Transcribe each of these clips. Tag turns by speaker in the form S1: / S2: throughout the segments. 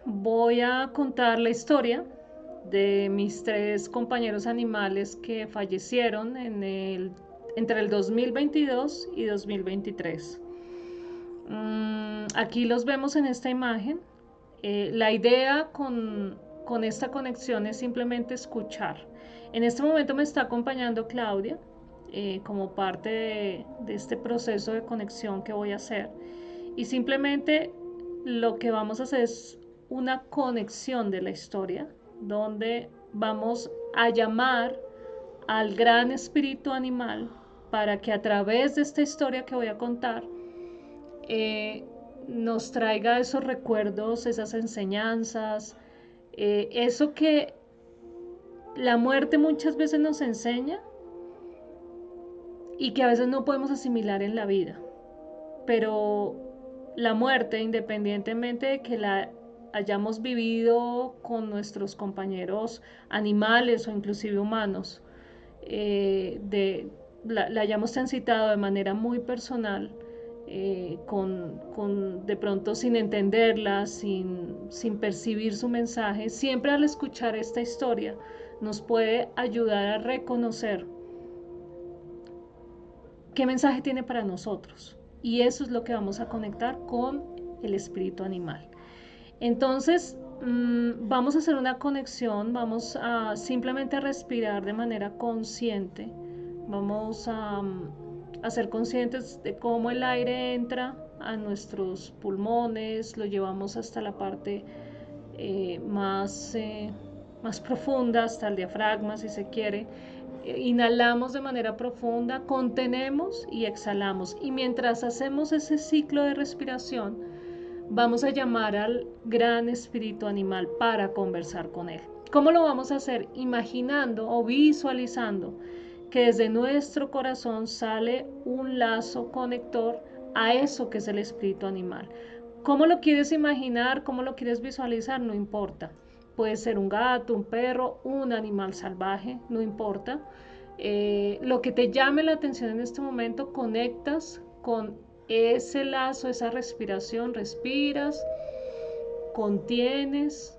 S1: Voy a contar la historia de mis tres compañeros animales que fallecieron entre el 2022 y 2023. Aquí los vemos en esta imagen. La idea con esta conexión es simplemente escuchar. En este momento me está acompañando Claudia como parte de este proceso de conexión que voy a hacer. Y simplemente lo que vamos a hacer es una conexión de la historia, donde vamos a llamar al gran espíritu animal para que a través de esta historia que voy a contar eh, nos traiga esos recuerdos, esas enseñanzas, eso que la muerte muchas veces nos enseña y que a veces no podemos asimilar en la vida. Pero la muerte, independientemente de que la hayamos vivido con nuestros compañeros animales o inclusive humanos, la hayamos transitado de manera muy personal, de pronto sin entenderla, sin percibir su mensaje, siempre al escuchar esta historia nos puede ayudar a reconocer qué mensaje tiene para nosotros. Y eso es lo que vamos a conectar con el espíritu animal. Entonces, vamos a hacer una conexión, vamos a simplemente respirar de manera consciente, vamos a ser conscientes de cómo el aire entra a nuestros pulmones, lo llevamos hasta la parte más profunda, hasta el diafragma si se quiere. Inhalamos de manera profunda, contenemos y exhalamos. Y mientras hacemos ese ciclo de respiración, vamos a llamar al gran espíritu animal para conversar con él. ¿Cómo lo vamos a hacer? Imaginando o visualizando que desde nuestro corazón sale un lazo conector a eso que es el espíritu animal. ¿Cómo lo quieres imaginar? ¿Cómo lo quieres visualizar? No importa. Puede ser un gato, un perro, un animal salvaje, no importa. Lo que te llame la atención en este momento, conectas con ese lazo, esa respiración, respiras, contienes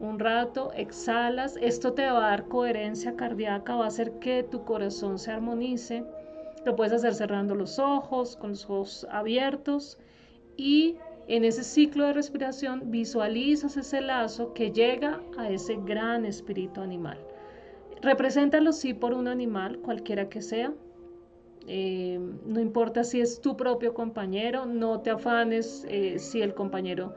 S1: un rato, exhalas. Esto te va a dar coherencia cardíaca, va a hacer que tu corazón se armonice. Lo puedes hacer cerrando los ojos, con los ojos abiertos, y en ese ciclo de respiración visualizas ese lazo que llega a ese gran espíritu animal. Represéntalo sí por un animal, cualquiera que sea. No importa si es tu propio compañero, no te afanes si el compañero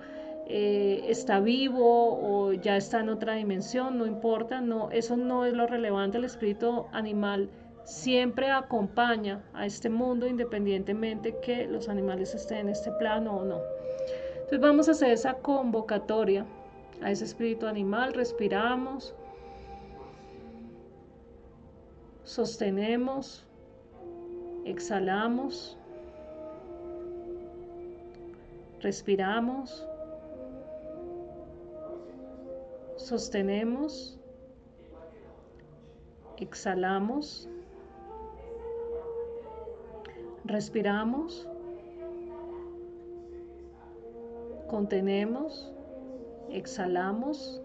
S1: está vivo o ya está en otra dimensión, no importa, no, eso no es lo relevante. El espíritu animal siempre acompaña a este mundo independientemente que los animales estén en este plano o no. Entonces vamos a hacer esa convocatoria a ese espíritu animal, respiramos, sostenemos, exhalamos, respiramos, sostenemos, exhalamos, respiramos, contenemos, exhalamos,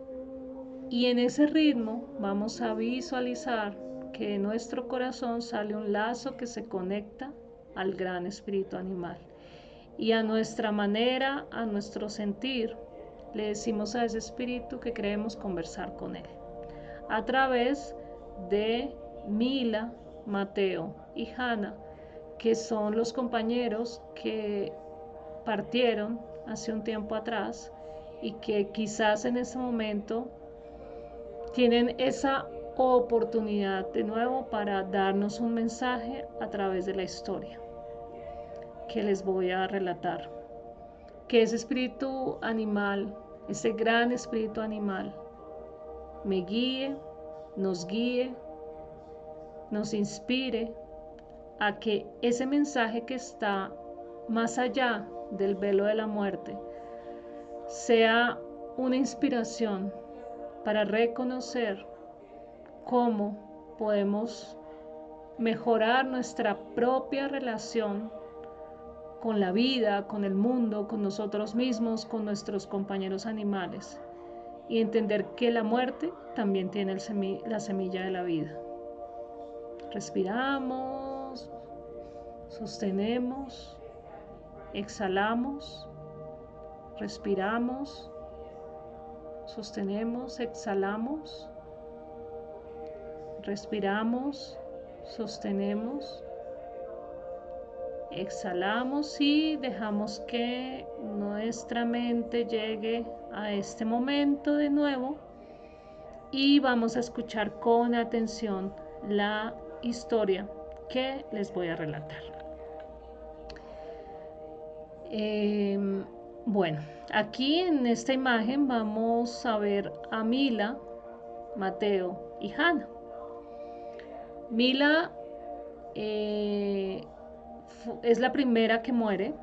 S1: y en ese ritmo vamos a visualizar que de nuestro corazón sale un lazo que se conecta al gran espíritu animal. Y a nuestra manera, a nuestro sentir, le decimos a ese espíritu que queremos conversar con él. A través de Mila, Mateo y Hannah, que son los compañeros que partieron hace un tiempo atrás y que quizás en ese momento tienen esa oportunidad de nuevo para darnos un mensaje a través de la historia que les voy a relatar. Que ese espíritu animal, ese gran espíritu animal, me guíe, nos inspire a que ese mensaje que está más allá del velo de la muerte sea una inspiración para reconocer cómo podemos mejorar nuestra propia relación con la vida, con el mundo, con nosotros mismos, con nuestros compañeros animales. Y entender que la muerte también tiene la semilla de la vida. Respiramos, sostenemos, exhalamos, respiramos, sostenemos, exhalamos, respiramos, sostenemos, exhalamos y dejamos que nuestra mente llegue a este momento de nuevo y vamos a escuchar con atención la historia que les voy a relatar. Bueno, aquí en esta imagen vamos a ver a Mila, Mateo y Hannah. Mila es la primera que muere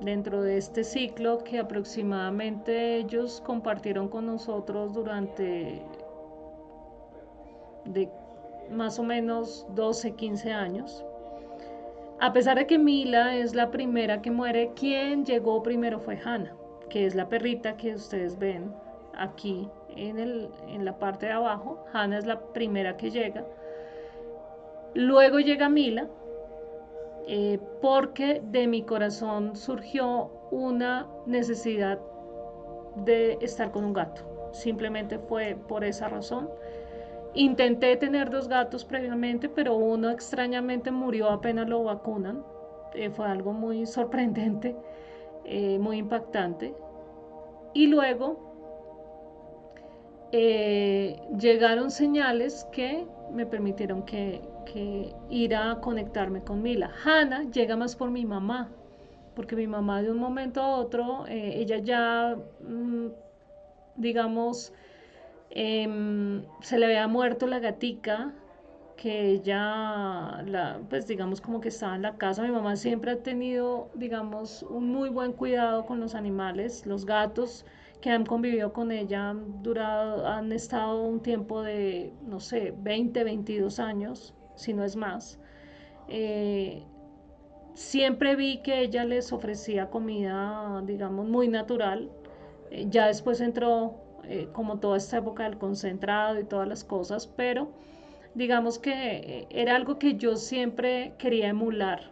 S1: dentro de este ciclo que aproximadamente ellos compartieron con nosotros durante de más o menos 12, 15 años. A pesar de que Mila es la primera que muere, quien llegó primero fue Hannah, que es la perrita que ustedes ven aquí en la parte de abajo. Hannah es la primera que llega. Luego llega Mila, porque de mi corazón surgió una necesidad de estar con un gato. Simplemente fue por esa razón. Intenté tener 2 gatos previamente, pero uno extrañamente murió apenas lo vacunan. Fue algo muy sorprendente, muy impactante. Y luego llegaron señales que me permitieron que ir a conectarme con Mila. Hannah llega más por mi mamá, porque mi mamá de un momento a otro, ella ya, digamos, se le había muerto la gatica, que ella, pues digamos como que estaba en la casa. Mi mamá siempre ha tenido, digamos, un muy buen cuidado con los animales. Los gatos que han convivido con ella han estado un tiempo de, no sé, 20, 22 años, si no es más. Siempre vi que ella les ofrecía comida, digamos, muy natural. Ya después entró como toda esta época del concentrado y todas las cosas, pero digamos que era algo que yo siempre quería emular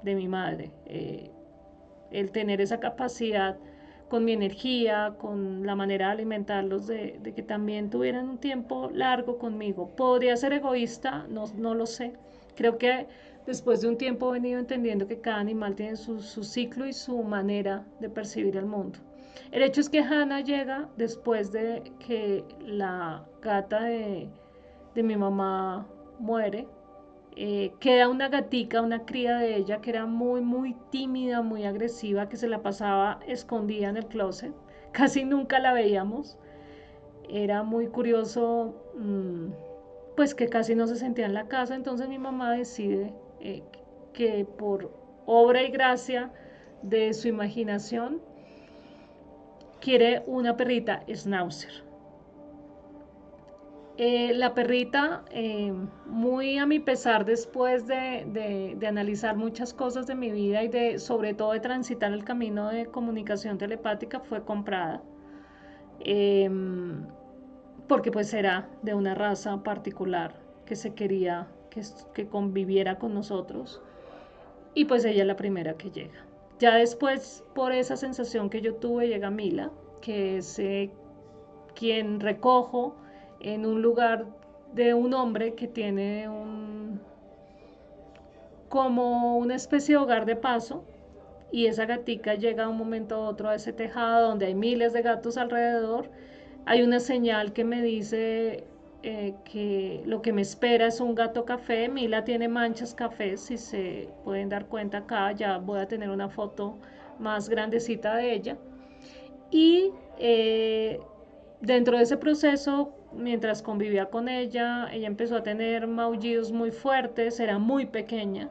S1: de mi madre, el tener esa capacidad con mi energía, con la manera de alimentarlos, de que también tuvieran un tiempo largo conmigo. ¿Podría ser egoísta? No, no lo sé. Creo que después de un tiempo he venido entendiendo que cada animal tiene su ciclo y su manera de percibir el mundo. El hecho es que Hannah llega después de que la gata de mi mamá muere. Queda una gatica, una cría de ella que era muy, muy tímida, muy agresiva, que se la pasaba escondida en el closet. Casi nunca la veíamos. Era muy curioso, pues que casi no se sentía en la casa. Entonces mi mamá decide que por obra y gracia de su imaginación quiere una perrita schnauzer. La perrita, muy a mi pesar, después de analizar muchas cosas de mi vida y sobre todo de transitar el camino de comunicación telepática, fue comprada, porque pues era de una raza particular que se quería que conviviera con nosotros, y pues ella es la primera que llega. Ya después, por esa sensación que yo tuve, llega Mila, que es quien recojo en un lugar de un hombre que tiene como una especie de hogar de paso, y esa gatica llega a un momento a otro a ese tejado donde hay miles de gatos alrededor. Hay una señal que me dice que lo que me espera es un gato café. Mila tiene manchas cafés, si se pueden dar cuenta acá, ya voy a tener una foto más grandecita de ella. Y dentro de ese proceso, mientras convivía con ella empezó a tener maullidos muy fuertes, era muy pequeña,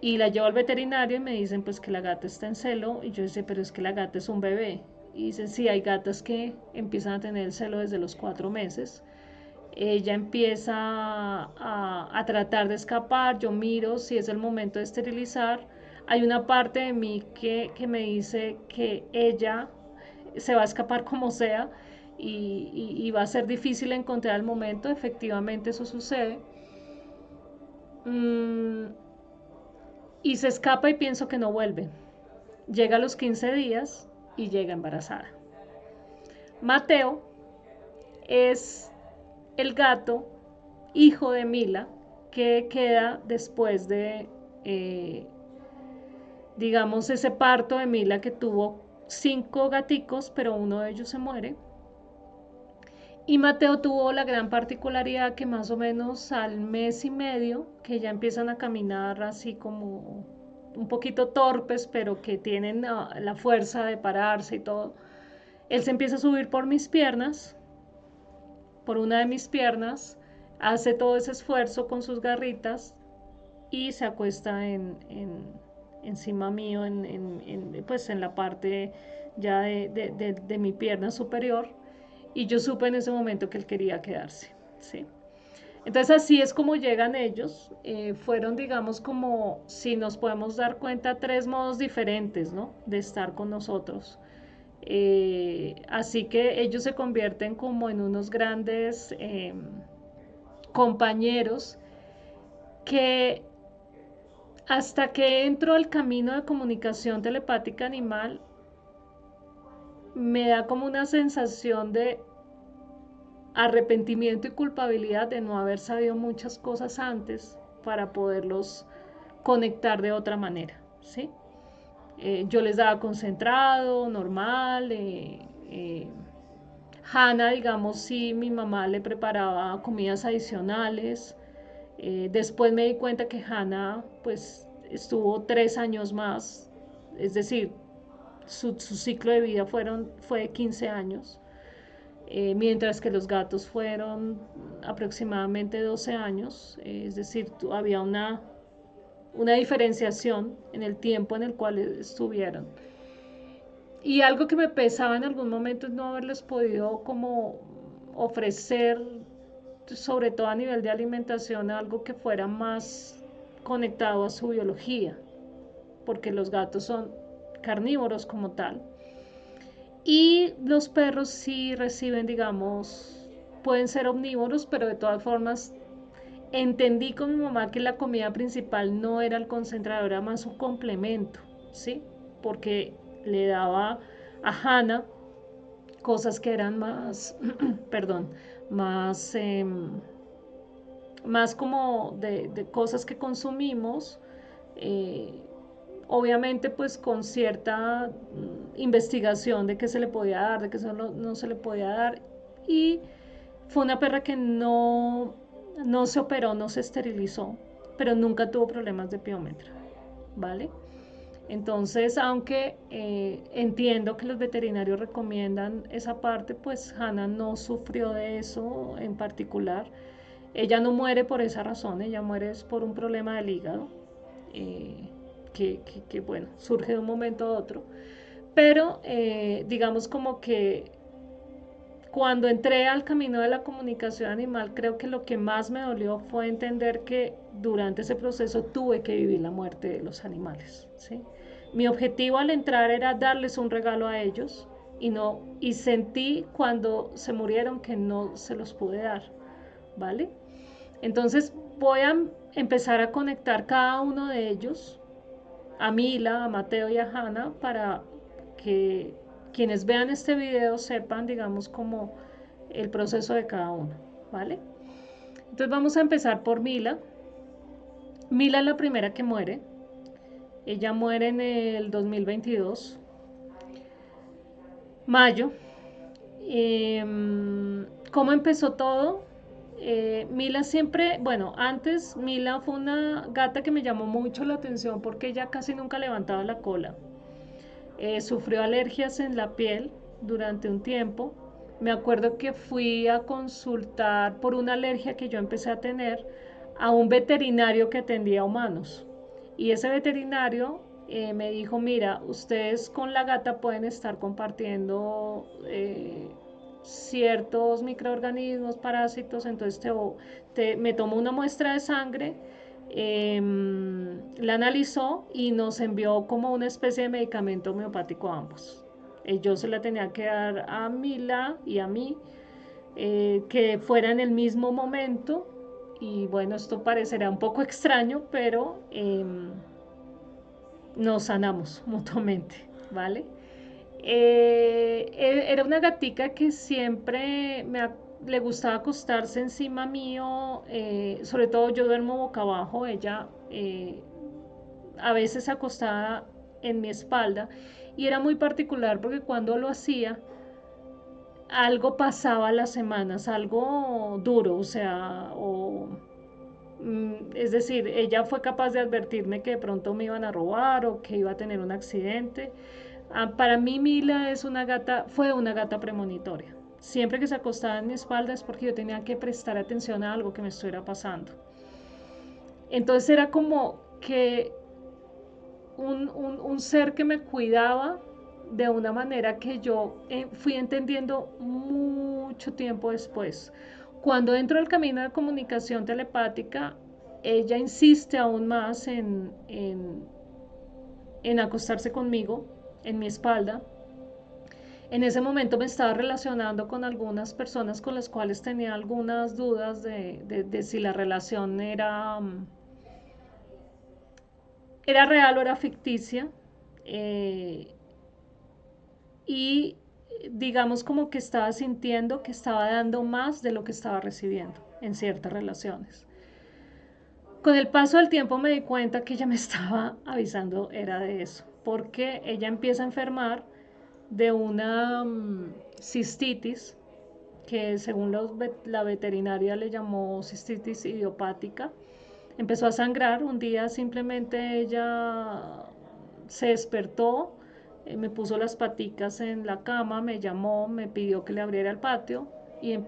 S1: y la llevo al veterinario y me dicen pues que la gata está en celo, y yo decía, pero es que la gata es un bebé. Y dicen, sí, hay gatas que empiezan a tener el celo desde los 4 meses. Ella empieza a tratar de escapar, yo miro si es el momento de esterilizar. hay una parte de mí que me dice que ella se va a escapar como sea y va a ser difícil encontrar el momento. Efectivamente eso sucede. Mm, y se escapa y pienso que no vuelve. Llega a los 15 días y llega embarazada. Mateo es el gato hijo de Mila que queda después de, eh, digamos, ese parto de Mila, que tuvo 5 gaticos, pero uno de ellos se muere. Y Mateo tuvo la gran particularidad que más o menos al mes y medio, que ya empiezan a caminar así como un poquito torpes, pero que tienen la fuerza de pararse y todo, él se empieza a subir por mis piernas, por una de mis piernas, hace todo ese esfuerzo con sus garritas y se acuesta encima mío, pues en la parte ya de mi pierna superior, y yo supe en ese momento que él quería quedarse, ¿sí? Entonces así es como llegan ellos. Fueron, digamos, como si nos podemos dar cuenta, 3 modos diferentes, ¿no?, de estar con nosotros. Así que ellos se convierten como en unos grandes compañeros que, hasta que entro al camino de comunicación telepática animal, me da como una sensación de arrepentimiento y culpabilidad de no haber sabido muchas cosas antes para poderlos conectar de otra manera, ¿sí? Yo les daba concentrado, normal. Hannah, digamos, sí, mi mamá le preparaba comidas adicionales. Después me di cuenta que Hannah, pues, estuvo 3 años más, es decir, su ciclo de vida fue de 15 años, mientras que los gatos fueron aproximadamente 12 años, es decir, había una diferenciación en el tiempo en el cual estuvieron. Y algo que me pesaba en algún momento es no haberles podido como ofrecer, sobre todo a nivel de alimentación, algo que fuera más conectado a su biología, porque los gatos son carnívoros como tal. Y los perros sí reciben, digamos, pueden ser omnívoros, pero de todas formas entendí con mi mamá que la comida principal no era el concentrado, era más un complemento, ¿sí? Porque le daba a Hannah cosas que eran más, perdón, más, más como de cosas que consumimos, eh, obviamente pues con cierta investigación de qué se le podía dar, de qué no se le podía dar. Y fue una perra que no se operó, no se esterilizó, pero nunca tuvo problemas de piómetra, ¿vale? Entonces, aunque entiendo que los veterinarios recomiendan esa parte, pues Hannah no sufrió de eso en particular. Ella no muere por esa razón, ella muere por un problema del hígado, eh, bueno, surge de un momento a otro. Pero digamos como que cuando entré al camino de la comunicación animal, creo que lo que más me dolió fue entender que durante ese proceso tuve que vivir la muerte de los animales, ¿sí? Mi objetivo al entrar era darles un regalo a ellos y sentí cuando se murieron que no se los pude dar, ¿vale? Entonces voy a empezar a conectar cada uno de ellos, a Mila, a Mateo y a Hannah, para que quienes vean este video sepan, digamos, como el proceso de cada uno, ¿vale? Entonces vamos a empezar por Mila. Mila es la primera que muere. Ella muere en el 2022, mayo. ¿Cómo empezó todo? Mila siempre, bueno, antes Mila fue una gata que me llamó mucho la atención porque ella casi nunca levantaba la cola. Sufrió alergias en la piel durante un tiempo. Me acuerdo que fui a consultar por una alergia que yo empecé a tener a un veterinario que atendía a humanos. Y ese veterinario me dijo, mira, ustedes con la gata pueden estar compartiendo ciertos microorganismos, parásitos, entonces me tomo una muestra de sangre, La analizó y nos envió como una especie de medicamento homeopático a ambos. Yo se la tenía que dar a Mila y a mí, que fuera en el mismo momento. Y bueno, esto parecerá un poco extraño, pero nos sanamos mutuamente, ¿vale? Era una gatica que siempre le gustaba acostarse encima mío, sobre todo yo duermo boca abajo, ella a veces acostada en mi espalda, y era muy particular porque cuando lo hacía, algo pasaba las semanas, algo duro, o sea, es decir, ella fue capaz de advertirme que de pronto me iban a robar o que iba a tener un accidente. Para mí Mila fue una gata premonitoria. Siempre que se acostaba en mi espalda es porque yo tenía que prestar atención a algo que me estuviera pasando. Entonces era como que un ser que me cuidaba de una manera que yo fui entendiendo mucho tiempo después. Cuando entro al camino de comunicación telepática, ella insiste aún más en acostarse conmigo, en mi espalda. En ese momento me estaba relacionando con algunas personas con las cuales tenía algunas dudas de si la relación era real o era ficticia. eh, y digamos como que estaba sintiendo que estaba dando más de lo que estaba recibiendo en ciertas relaciones. Con el paso del tiempo me di cuenta que ella me estaba avisando era de eso, porque ella empieza a enfermar de una cistitis, que según la veterinaria le llamó cistitis idiopática. Empezó a sangrar, un día simplemente ella se despertó, me puso las paticas en la cama, me llamó, me pidió que le abriera el patio, y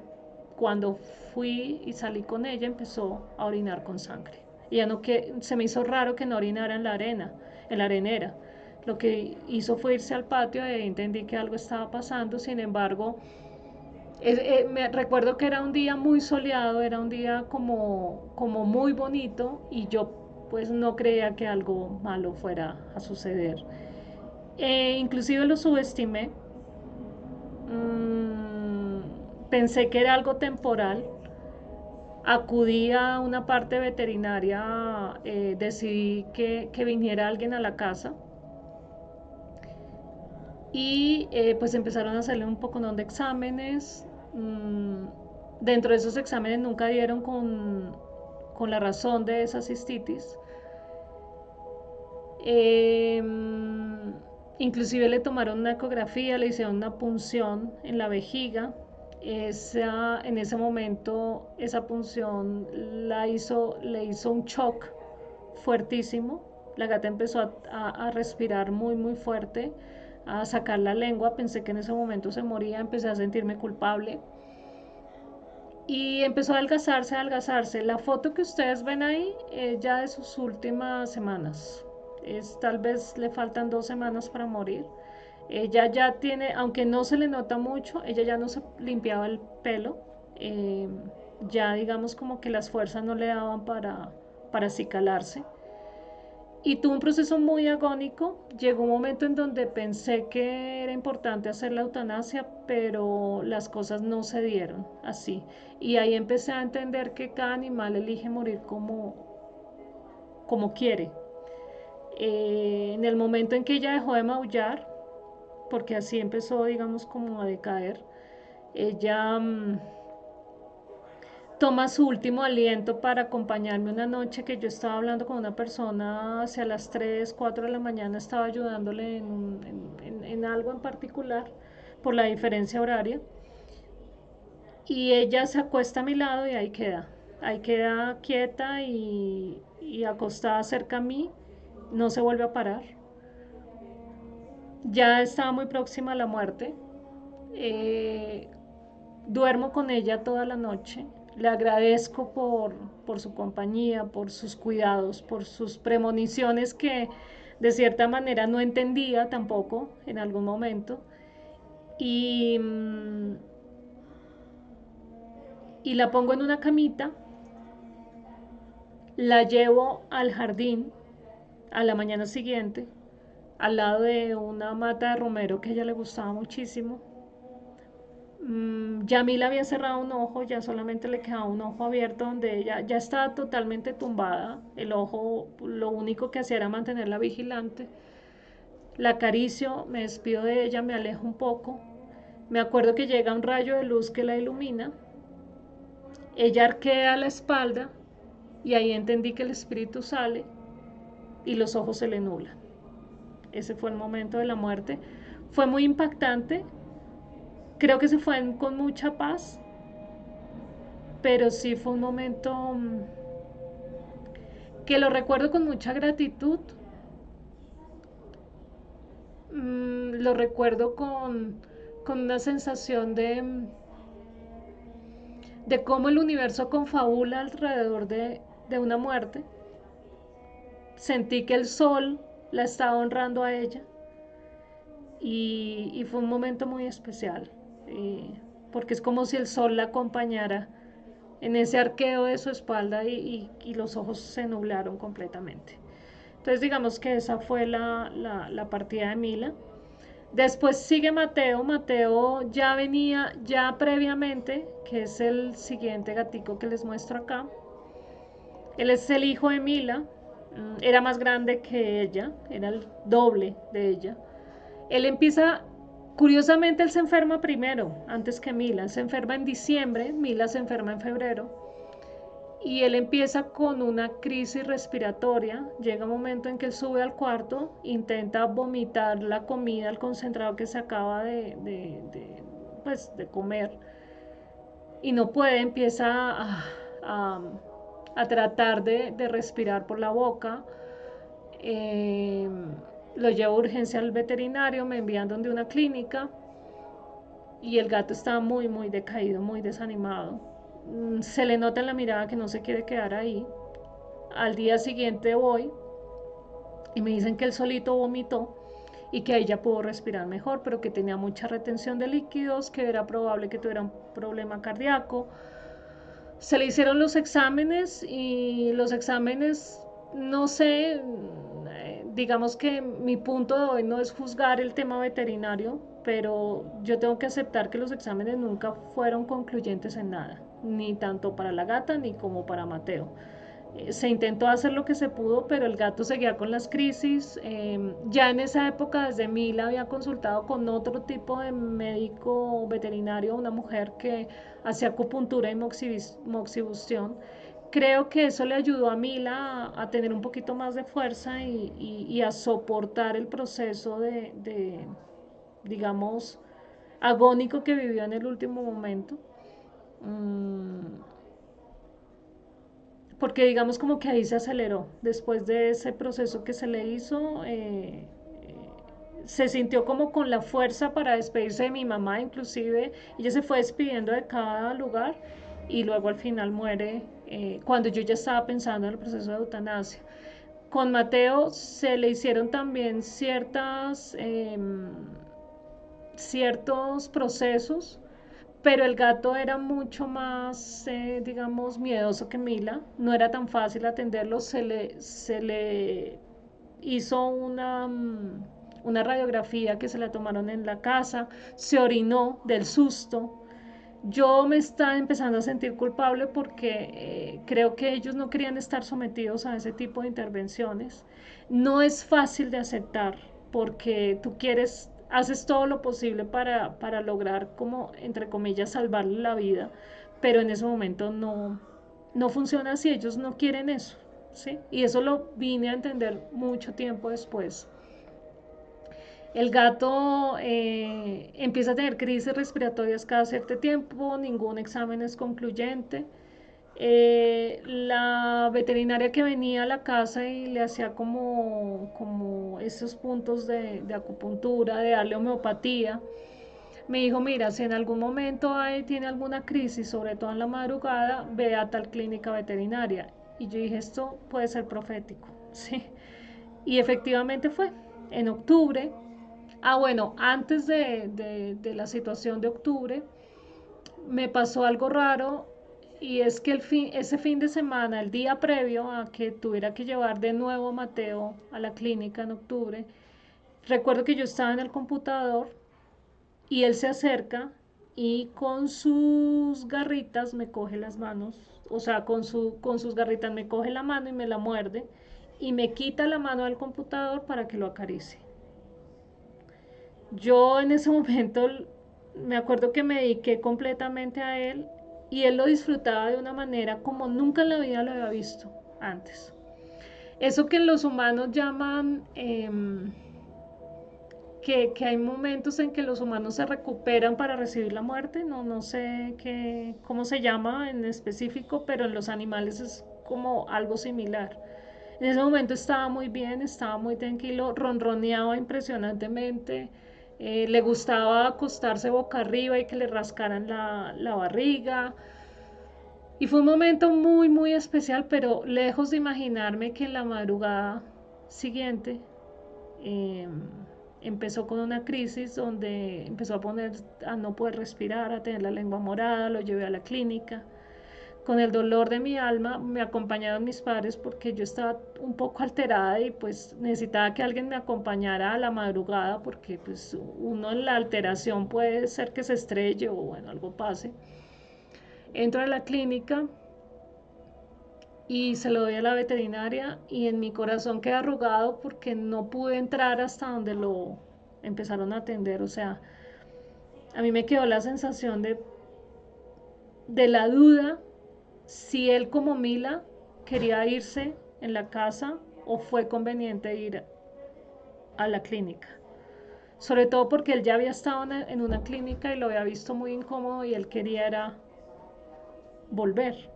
S1: cuando fui y salí con ella empezó a orinar con sangre. Y ya no, que se me hizo raro que no orinara en la arena, en la arenera. Lo que hizo fue irse al patio y entendí que algo estaba pasando. Sin embargo, me recuerdo que era un día muy soleado, era un día como muy bonito, y yo pues no creía que algo malo fuera a suceder. Inclusive lo subestimé. Pensé que era algo temporal. Acudí a una parte veterinaria, decidí que viniera alguien a la casa, y pues empezaron a hacerle un poco de exámenes. Dentro de esos exámenes nunca dieron con la razón de esa cistitis. Eh, Inclusive le tomaron una ecografía, le hicieron una punción en la vejiga. En ese momento esa punción le hizo un shock fuertísimo. La gata empezó a respirar muy muy fuerte, a sacar la lengua. Pensé que en ese momento se moría, empecé a sentirme culpable y empezó a adelgazarse, a adelgazarse. La foto que ustedes ven ahí es ya de sus últimas semanas. Tal vez le faltan 2 semanas para morir. Ella ya tiene, aunque no se le nota mucho, ella ya no se limpiaba el pelo. eh, ya digamos como que las fuerzas no le daban para acicalarse. Y tuvo un proceso muy agónico. Llegó un momento en donde pensé que era importante hacer la eutanasia, pero las cosas no se dieron así. Y ahí empecé a entender que cada animal elige morir como quiere. En el momento en que ella dejó de maullar, porque así empezó, digamos, como a decaer, ella toma su último aliento para acompañarme una noche que yo estaba hablando con una persona hacia las 3 4 de la mañana, estaba ayudándole en algo en particular por la diferencia horaria, y ella se acuesta a mi lado y ahí queda quieta y acostada cerca a mí, no se vuelve a parar. Ya estaba muy próxima a la muerte. Eh, Duermo con ella toda la noche. Le agradezco por su compañía, por sus cuidados, por sus premoniciones que de cierta manera no entendía tampoco en algún momento. Y, y la pongo en una camita, La llevo al jardín a la mañana siguiente, al lado de una mata de romero que a ella le gustaba muchísimo. Yamila había cerrado un ojo, ya solamente le quedaba un ojo abierto donde ella ya estaba totalmente tumbada. El ojo lo único que hacía era mantenerla vigilante. La acaricio, me despido de ella, me alejo un poco. Me acuerdo que llega un rayo de luz que la ilumina. Ella arquea la espalda y ahí entendí que el espíritu sale y los ojos se le nublan. Ese fue el momento de la muerte. Fue muy impactante. Creo que se fue con mucha paz, pero sí fue un momento que lo recuerdo con mucha gratitud. Lo recuerdo con una sensación de cómo el universo confabula alrededor de una muerte. Sentí que el sol la estaba honrando a ella y fue un momento muy especial, porque es como si el sol la acompañara en ese arqueo de su espalda y los ojos se nublaron completamente. Entonces digamos que esa fue la partida de Mila. Después sigue Mateo. Mateo ya venía, ya previamente, que es el siguiente gatico que les muestro acá. Él es el hijo de Mila. Era más grande que ella, era el doble de ella. Él empieza, curiosamente, él se enferma primero, antes que Mila. Él se enferma en diciembre, Mila se enferma en febrero. Y él empieza con una crisis respiratoria. Llega un momento en que él sube al cuarto, intenta vomitar la comida, el concentrado que se acaba de comer, y no puede, empieza a, a tratar de respirar por la boca. Eh, lo llevo a urgencia al veterinario, me envían donde una clínica y el gato está muy, muy decaído, muy desanimado. Se le nota en la mirada que no se quiere quedar ahí. Al día siguiente voy y me dicen que él solito vomitó y que ahí ya pudo respirar mejor, pero que tenía mucha retención de líquidos, que era probable que tuviera un problema cardíaco. Se le hicieron los exámenes y los exámenes, no sé, digamos que mi punto de hoy no es juzgar el tema veterinario, pero yo tengo que aceptar que los exámenes nunca fueron concluyentes en nada, ni tanto para la gata ni como para Mateo. Se intentó hacer lo que se pudo, pero el gato seguía con las crisis. Ya en esa época, desde Mila, había consultado con otro tipo de médico veterinario, una mujer que hacía acupuntura y moxibustión. Creo que eso le ayudó a Mila a tener un poquito más de fuerza y a soportar el proceso digamos, agónico que vivió en el último momento. Porque digamos como que ahí se aceleró, después de ese proceso que se le hizo, se sintió como con la fuerza para despedirse de mi mamá, inclusive ella se fue despidiendo de cada lugar y luego al final muere cuando yo ya estaba pensando en el proceso de eutanasia. Con Mateo se le hicieron también ciertos procesos, pero el gato era mucho más, digamos, miedoso que Mila, no era tan fácil atenderlo, se le hizo una radiografía que se la tomaron en la casa, se orinó del susto. Yo me estaba empezando a sentir culpable porque creo que ellos no querían estar sometidos a ese tipo de intervenciones. No es fácil de aceptar porque tú quieres, haces todo lo posible para lograr como, entre comillas, salvarle la vida, pero en ese momento no funciona así, ellos no quieren eso, ¿sí? Y eso lo vine a entender mucho tiempo después. El gato empieza a tener crisis respiratorias cada cierto tiempo, ningún examen es concluyente. La veterinaria que venía a la casa y le hacía como esos puntos de acupuntura, de darle homeopatía, me dijo, mira, si en algún momento tiene alguna crisis, sobre todo en la madrugada, ve a tal clínica veterinaria. Y yo dije, esto puede ser profético, ¿sí? Y efectivamente fue, en octubre. Bueno, antes de la situación de octubre, me pasó algo raro. Y es que ese fin de semana, el día previo a que tuviera que llevar de nuevo a Mateo a la clínica en octubre, recuerdo que yo estaba en el computador y él se acerca y con sus garritas me coge las manos, o sea, con sus garritas me coge la mano y me la muerde y me quita la mano del computador para que lo acaricie. Yo en ese momento me acuerdo que me dediqué completamente a él y él lo disfrutaba de una manera como nunca en la vida lo había visto antes. Eso que los humanos llaman que hay momentos en que los humanos se recuperan para recibir la muerte, no sé cómo se llama en específico, pero en los animales es como algo similar. En ese momento estaba muy bien, estaba muy tranquilo, ronroneaba impresionantemente, le gustaba acostarse boca arriba y que le rascaran la barriga. Y fue un momento muy, muy especial, pero lejos de imaginarme que en la madrugada siguiente eh, empezó con una crisis donde empezó a no poder respirar, a tener la lengua morada, lo llevé a la clínica. Con el dolor de mi alma me acompañaron mis padres porque yo estaba un poco alterada y pues necesitaba que alguien me acompañara a la madrugada porque pues uno en la alteración puede ser que se estrelle o bueno, algo pase. Entro a la clínica y se lo doy a la veterinaria y en mi corazón queda arrugado porque no pude entrar hasta donde lo empezaron a atender. O sea, a mí me quedó la sensación de la duda si él como Mila quería irse en la casa o fue conveniente ir a la clínica. Sobre todo porque él ya había estado en una clínica y lo había visto muy incómodo y él quería era volver.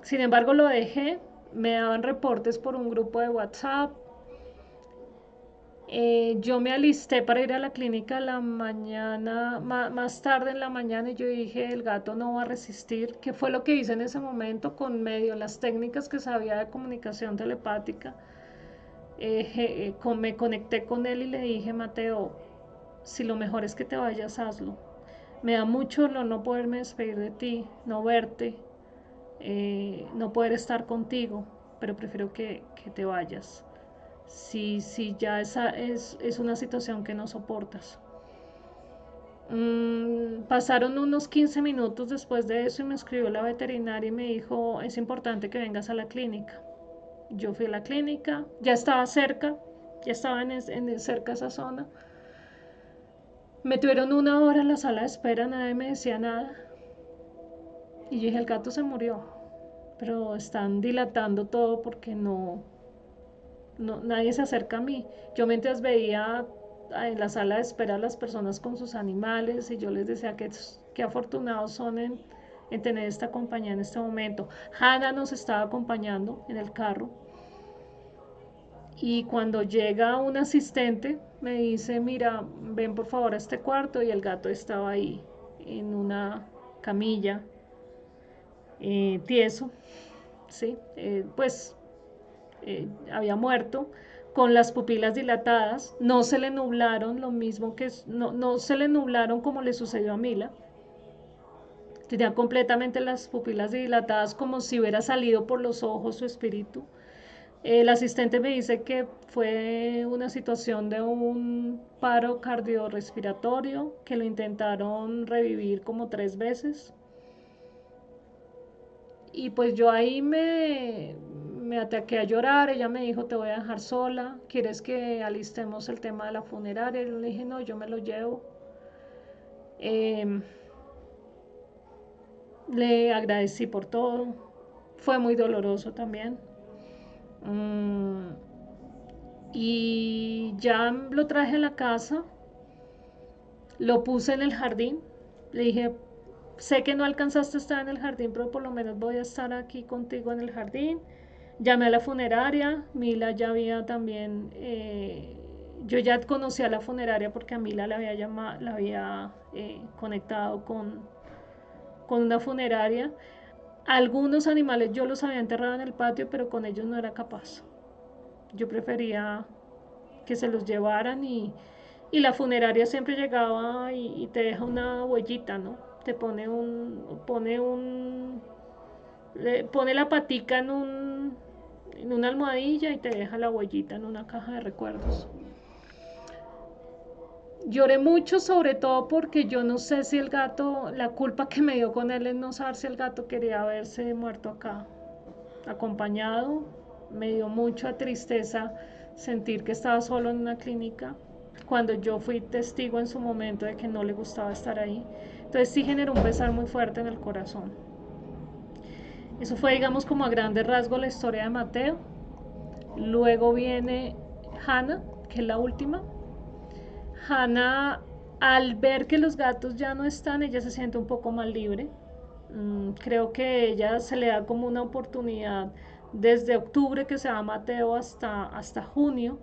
S1: Sin embargo, lo dejé, me daban reportes por un grupo de WhatsApp. Yo me alisté para ir a la clínica la mañana, más tarde en la mañana, y yo dije, el gato no va a resistir, que fue lo que hice en ese momento con medio las técnicas que sabía de comunicación telepática. Me conecté con él y le dije, Mateo, si lo mejor es que te vayas, hazlo. Me da mucho dolor no poderme despedir de ti, no verte, no poder estar contigo, pero prefiero que te vayas. Si ya esa es una situación que no soportas. Pasaron unos 15 minutos después de eso y me escribió la veterinaria y me dijo, es importante que vengas a la clínica. Yo fui a la clínica, ya estaba cerca, ya estaba cerca de esa zona. Me tuvieron una hora en la sala de espera, nadie me decía nada. Y yo dije, el gato se murió, pero están dilatando todo porque nadie se acerca a mí. Yo mientras veía en la sala de espera a las personas con sus animales y yo les decía que afortunados son en tener esta compañía en este momento. Hannah nos estaba acompañando en el carro y cuando llega un asistente me dice, mira, ven por favor a este cuarto y el gato estaba ahí en una camilla, tieso, ¿sí? Pues había muerto con las pupilas dilatadas, no se le nublaron lo mismo no se le nublaron como le sucedió a Mila, tenía completamente las pupilas dilatadas como si hubiera salido por los ojos su espíritu. El asistente me dice que fue una situación de un paro cardiorrespiratorio, que lo intentaron revivir como 3 veces. Y pues yo ahí me ataqué a llorar, ella me dijo, te voy a dejar sola, ¿quieres que alistemos el tema de la funeraria? Yo le dije, no, yo me lo llevo. Eh, Le agradecí por todo, fue muy doloroso también. Mm, y ya lo traje a la casa, lo puse en el jardín, le dije, sé que no alcanzaste a estar en el jardín, pero por lo menos voy a estar aquí contigo en el jardín. Llamé a la funeraria, Mila ya había también, yo ya conocía la funeraria porque a Mila la había conectado con una funeraria. Algunos animales yo los había enterrado en el patio, pero con ellos no era capaz. Yo prefería que se los llevaran y la funeraria siempre llegaba y te deja una huellita, ¿no? te pone la patica en una almohadilla y te deja la huellita en una caja de recuerdos. Lloré mucho, sobre todo porque yo no sé si el gato, la culpa que me dio con él es no saber si el gato quería haberse muerto acá, acompañado. Me dio mucha tristeza sentir que estaba solo en una clínica, cuando yo fui testigo en su momento de que no le gustaba estar ahí. Entonces sí generó un pesar muy fuerte en el corazón. Eso fue, digamos, como a grandes rasgos la historia de Mateo. Luego viene Hannah, que es la última. Hannah, al ver que los gatos ya no están, ella se siente un poco más libre. Creo que ella se le da como una oportunidad desde octubre que se va Mateo hasta junio,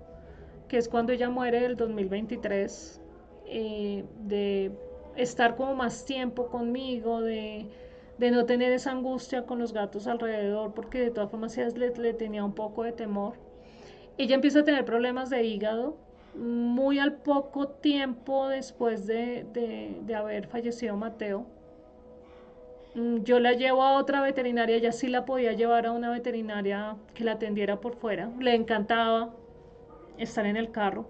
S1: que es cuando ella muere del 2023, de estar como más tiempo conmigo, de no tener esa angustia con los gatos alrededor, porque de todas formas ella le tenía un poco de temor. Ella empieza a tener problemas de hígado muy al poco tiempo después de haber fallecido Mateo. Yo la llevo a otra veterinaria, ella sí la podía llevar a una veterinaria que la atendiera por fuera, le encantaba estar en el carro.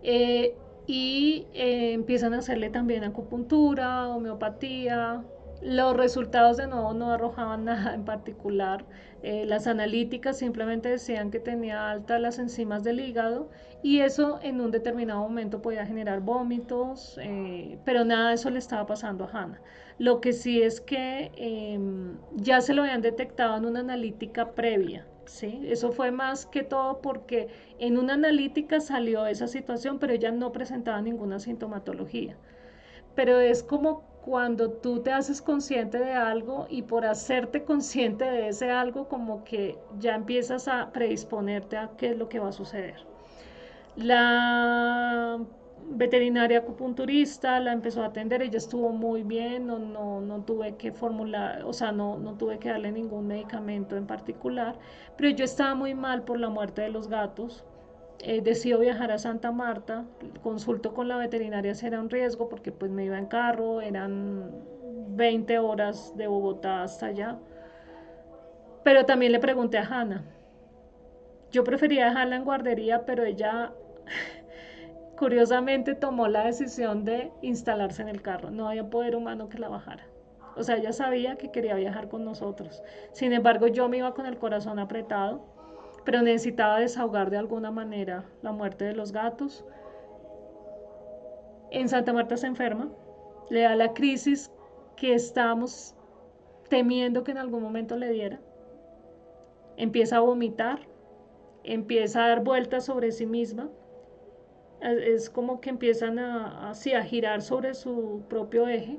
S1: Eh, Empiezan a hacerle también acupuntura, homeopatía. Los resultados de nuevo no arrojaban nada en particular. Las analíticas simplemente decían que tenía altas las enzimas del hígado y eso en un determinado momento podía generar vómitos, pero nada de eso le estaba pasando a Hannah. Lo que sí es que ya se lo habían detectado en una analítica previa. ¿Sí? Eso fue más que todo porque en una analítica salió esa situación, pero ella no presentaba ninguna sintomatología. Pero es como cuando tú te haces consciente de algo y por hacerte consciente de ese algo, como que ya empiezas a predisponerte a qué es lo que va a suceder. La veterinaria acupunturista la empezó a atender, ella estuvo muy bien, no tuve que formular, o sea, no tuve que darle ningún medicamento en particular, pero yo estaba muy mal por la muerte de los gatos. Decido viajar a Santa Marta, consulto con la veterinaria si era un riesgo porque pues me iba en carro, eran 20 horas de Bogotá hasta allá, pero también le pregunté a Hanna. Yo prefería dejarla en guardería, pero ella curiosamente tomó la decisión de instalarse en el carro. No había poder humano que la bajara. O sea, ella sabía que quería viajar con nosotros. Sin embargo, yo me iba con el corazón apretado, pero necesitaba desahogar de alguna manera la muerte de los gatos. En Santa Marta se enferma, le da la crisis que estábamos temiendo que en algún momento le diera. Empieza a vomitar, empieza a dar vueltas sobre sí misma. Es como que empiezan a girar sobre su propio eje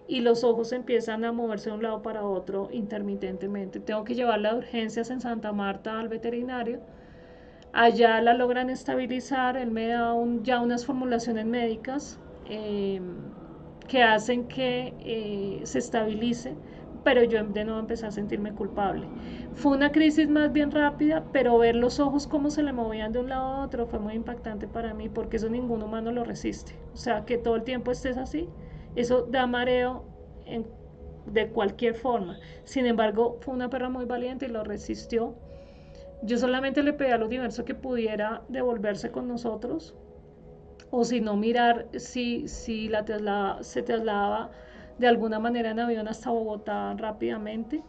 S1: y los ojos empiezan a moverse de un lado para otro intermitentemente. Tengo que llevarla de urgencias en Santa Marta al veterinario. Allá la logran estabilizar, él me da ya unas formulaciones médicas que hacen que se estabilice, pero yo de nuevo empecé a sentirme culpable. Fue una crisis más bien rápida, pero ver los ojos cómo se le movían de un lado a otro fue muy impactante para mí, porque eso ningún humano lo resiste. O sea, que todo el tiempo estés así, eso da mareo de cualquier forma. Sin embargo, fue una perra muy valiente y lo resistió. Yo solamente le pedí al universo que pudiera devolverse con nosotros, o si no, mirar si se trasladaba de alguna manera en avión hasta Bogotá rápidamente.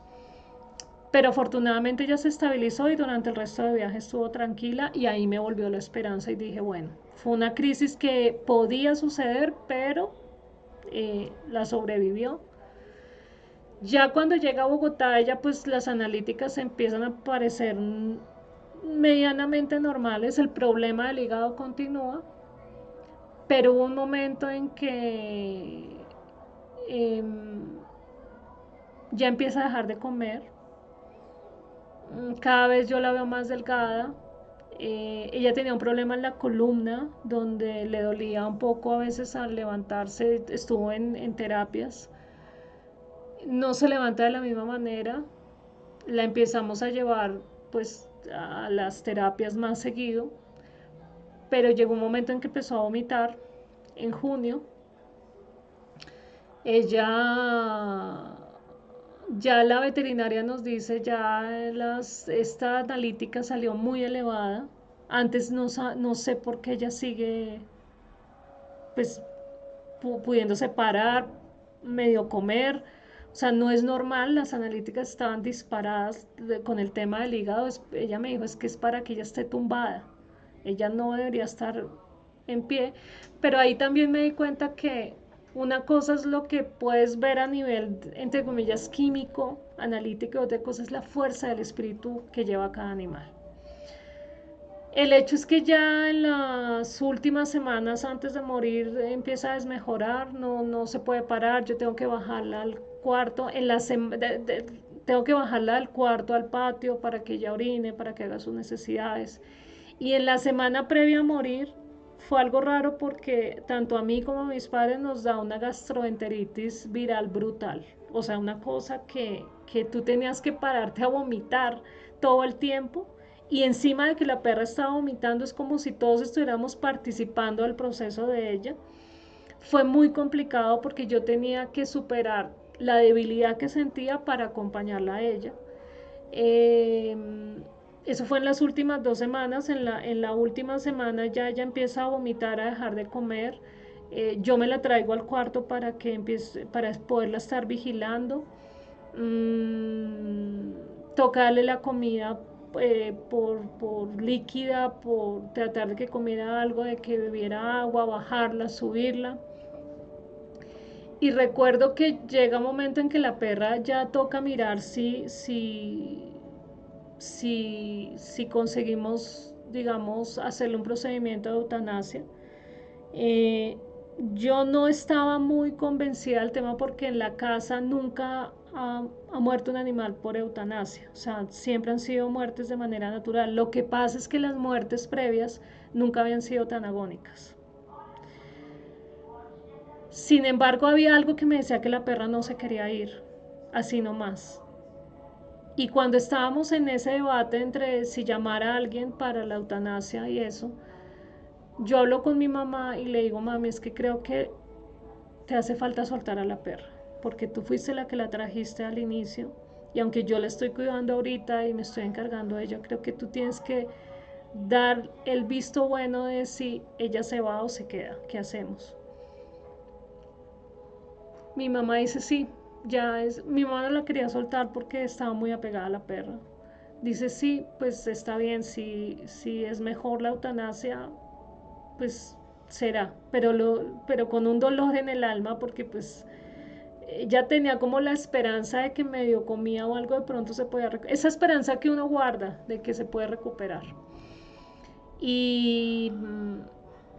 S1: Pero afortunadamente ella se estabilizó y durante el resto de viaje estuvo tranquila y ahí me volvió la esperanza y dije, bueno, fue una crisis que podía suceder, pero la sobrevivió. Ya cuando llega a Bogotá, ella pues las analíticas empiezan a parecer medianamente normales, el problema del hígado continúa, pero hubo un momento en que eh, ya empieza a dejar de comer. Cada vez yo la veo más delgada. Ella tenía un problema en la columna donde le dolía un poco a veces al levantarse, estuvo en terapias. No se levanta de la misma manera, la empezamos a llevar pues a las terapias más seguido, pero llegó un momento en que empezó a vomitar en junio. Ella, ya la veterinaria nos dice, esta analítica salió muy elevada. Antes no sé por qué ella sigue pues pudiéndose parar, medio comer. O sea, no es normal, las analíticas estaban disparadas con el tema del hígado. Ella me dijo, es que es para que ella esté tumbada. Ella no debería estar en pie. Pero ahí también me di cuenta que una cosa es lo que puedes ver a nivel, entre comillas, químico, analítico, y otra cosa es la fuerza del espíritu que lleva cada animal. El hecho es que ya en las últimas semanas antes de morir empieza a desmejorar, no se puede parar, yo tengo que bajarla al cuarto, tengo que bajarla al cuarto, al patio, para que ella orine, para que haga sus necesidades. Y en la semana previa a morir fue algo raro porque tanto a mí como a mis padres nos da una gastroenteritis viral brutal. O sea, una cosa que tú tenías que pararte a vomitar todo el tiempo, y encima de que la perra estaba vomitando es como si todos estuviéramos participando del proceso de ella. Fue muy complicado porque yo tenía que superar la debilidad que sentía para acompañarla a ella. Eh, Eso fue en las últimas 2 semanas. En la última semana ya ella empieza a vomitar, a dejar de comer. Yo me la traigo al cuarto para que empiece, para poderla estar vigilando. Toca darle la comida por líquida, por tratar de que comiera algo, de que bebiera agua, bajarla, subirla. Y recuerdo que llega un momento en que la perra ya toca mirar si conseguimos, digamos, hacerle un procedimiento de eutanasia. Eh, yo no estaba muy convencida del tema porque en la casa nunca ha muerto un animal por eutanasia. O sea, siempre han sido muertes de manera natural. Lo que pasa es que las muertes previas nunca habían sido tan agónicas. Sin embargo, había algo que me decía que la perra no se quería ir, así nomás. Y cuando estábamos en ese debate entre si llamar a alguien para la eutanasia y eso, yo hablo con mi mamá y le digo, mami, es que creo que te hace falta soltar a la perra, porque tú fuiste la que la trajiste al inicio, y aunque yo la estoy cuidando ahorita y me estoy encargando de ella, creo que tú tienes que dar el visto bueno de si ella se va o se queda, ¿qué hacemos? Mi mamá dice sí, mi mamá no la quería soltar porque estaba muy apegada a la perra. Dice sí, pues está bien, si es mejor la eutanasia, pues será, pero con un dolor en el alma porque pues ella tenía como la esperanza de que medio comía o algo de pronto se podía recuperar. Esa esperanza que uno guarda de que se puede recuperar. Y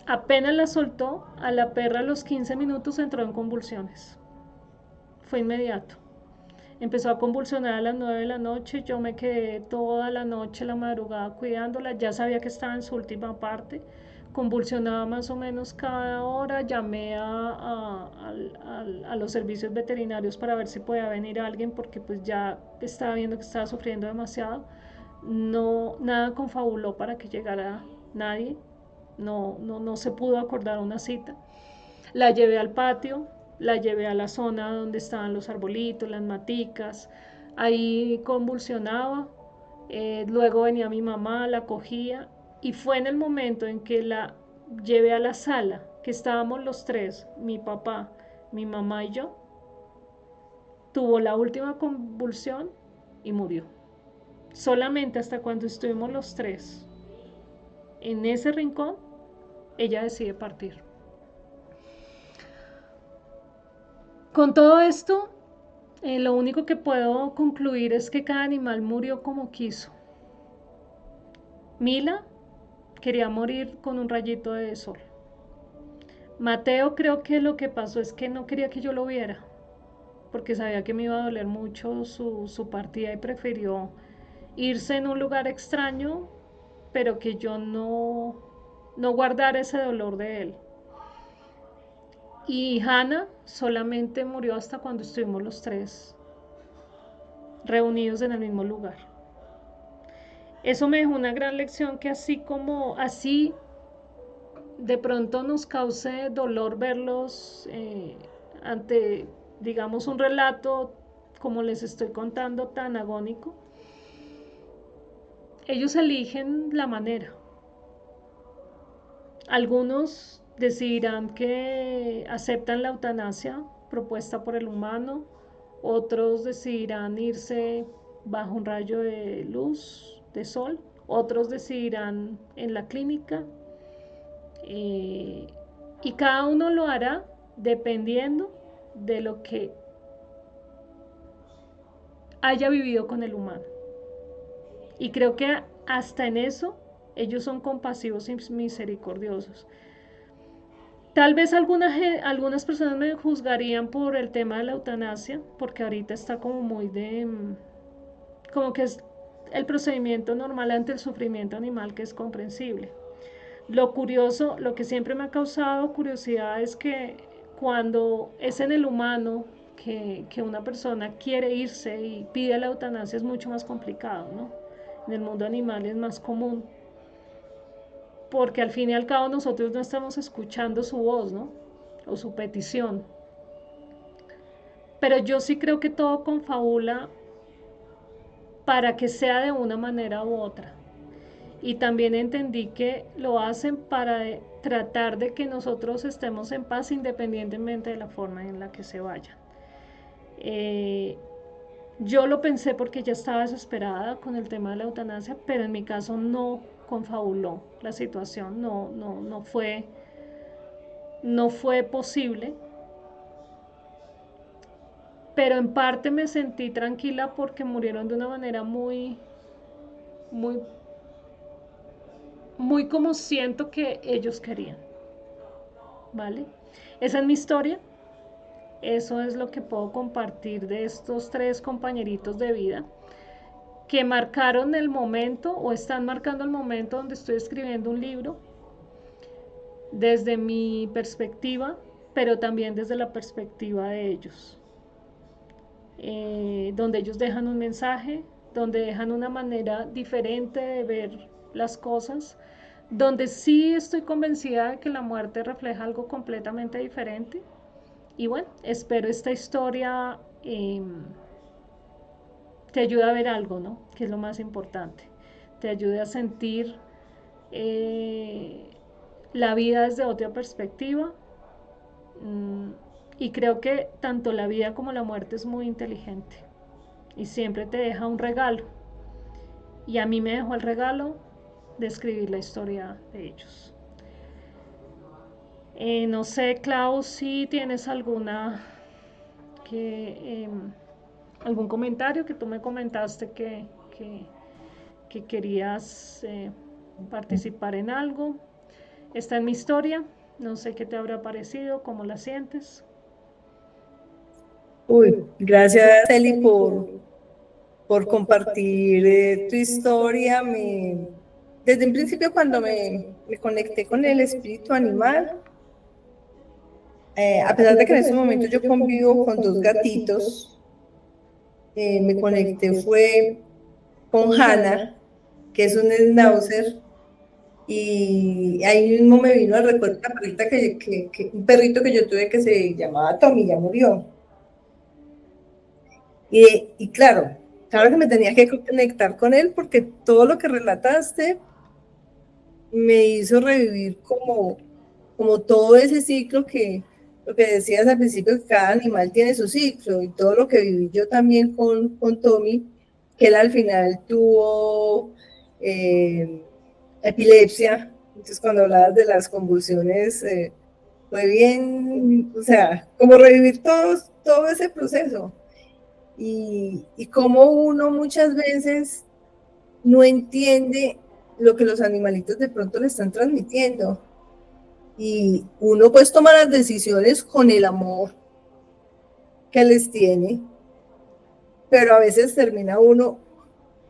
S1: apenas la soltó, a la perra a los 15 minutos entró en convulsiones. Fue inmediato. Empezó a convulsionar a las 9 de la noche, yo me quedé toda la noche, la madrugada cuidándola, ya sabía que estaba en su última parte, convulsionaba más o menos cada hora, llamé a los servicios veterinarios para ver si podía venir alguien porque pues ya estaba viendo que estaba sufriendo demasiado. No, nada confabuló para que llegara nadie, no se pudo acordar una cita. La llevé al patio, la llevé a la zona donde estaban los arbolitos, las maticas, ahí convulsionaba, luego venía mi mamá, la cogía, y fue en el momento en que la llevé a la sala, que estábamos los tres, mi papá, mi mamá y yo, tuvo la última convulsión y murió. Solamente hasta cuando estuvimos los tres en ese rincón, ella decide partir. Con todo esto, lo único que puedo concluir es que cada animal murió como quiso. Mila quería morir con un rayito de sol. Mateo creo que lo que pasó es que no quería que yo lo viera, porque sabía que me iba a doler mucho su partida y prefirió irse en un lugar extraño, pero que yo no guardara ese dolor de él. Y Hannah solamente murió hasta cuando estuvimos los tres reunidos en el mismo lugar. Eso me dejó una gran lección que así de pronto nos cause dolor verlos ante, digamos, un relato como les estoy contando tan agónico, ellos eligen la manera. Algunos decidirán que aceptan la eutanasia propuesta por el humano, otros decidirán irse bajo un rayo de luz, de sol, otros decidirán en la clínica, y cada uno lo hará dependiendo de lo que haya vivido con el humano. Y creo que hasta en eso ellos son compasivos y misericordiosos. Tal vez algunas personas me juzgarían por el tema de la eutanasia, porque ahorita está como muy de, como que es el procedimiento normal ante el sufrimiento animal, que es comprensible. Lo curioso, lo que siempre me ha causado curiosidad es que cuando es en el humano que una persona quiere irse y pide la eutanasia, es mucho más complicado, ¿no? En el mundo animal es más común, porque al fin y al cabo nosotros no estamos escuchando su voz, ¿no? O su petición. Pero yo sí creo que todo confabula para que sea de una manera u otra. Y también entendí que lo hacen para tratar de que nosotros estemos en paz independientemente de la forma en la que se vayan. Yo lo pensé porque ya estaba desesperada con el tema de la eutanasia, pero en mi caso no confabuló la situación, no fue posible. Pero en parte me sentí tranquila porque murieron de una manera muy, muy como siento que ellos querían, ¿vale? Esa es mi historia, eso es lo que puedo compartir de estos tres compañeritos de vida que marcaron el momento o están marcando el momento donde estoy escribiendo un libro desde mi perspectiva, pero también desde la perspectiva de ellos, donde ellos dejan un mensaje, donde dejan una manera diferente de ver las cosas, donde sí estoy convencida de que la muerte refleja algo completamente diferente. Y bueno, espero esta historia te ayude a ver algo, ¿no? Que es lo más importante. Te ayude a sentir eh, la vida desde otra perspectiva. Mm, y creo que tanto la vida como la muerte es muy inteligente y siempre te deja un regalo. Y a mí me dejó el regalo de escribir la historia de ellos. No sé, Klaus, si tienes que, algún comentario que tú me comentaste que querías participar en algo. Esta es mi historia. No sé qué te habrá parecido, cómo la sientes.
S2: Uy, gracias Eli por compartir tu historia. Desde un principio cuando me conecté con el espíritu animal, a pesar de que en este momento yo convivo con dos gatitos, me conecté fue con Hannah, que es un schnauzer, y ahí mismo me vino al recuerdo una perrita un perrito que yo tuve que se llamaba Tommy, ya murió. Y claro que me tenía que conectar con él porque todo lo que relataste me hizo revivir como todo ese ciclo lo que decías al principio, que cada animal tiene su ciclo, y todo lo que viví yo también con Tommy, que él al final tuvo epilepsia. Entonces cuando hablabas de las convulsiones, fue bien, o sea, como revivir todo ese proceso. Y cómo uno muchas veces no entiende lo que los animalitos de pronto le están transmitiendo. Y uno pues toma las decisiones con el amor que les tiene, pero a veces termina uno,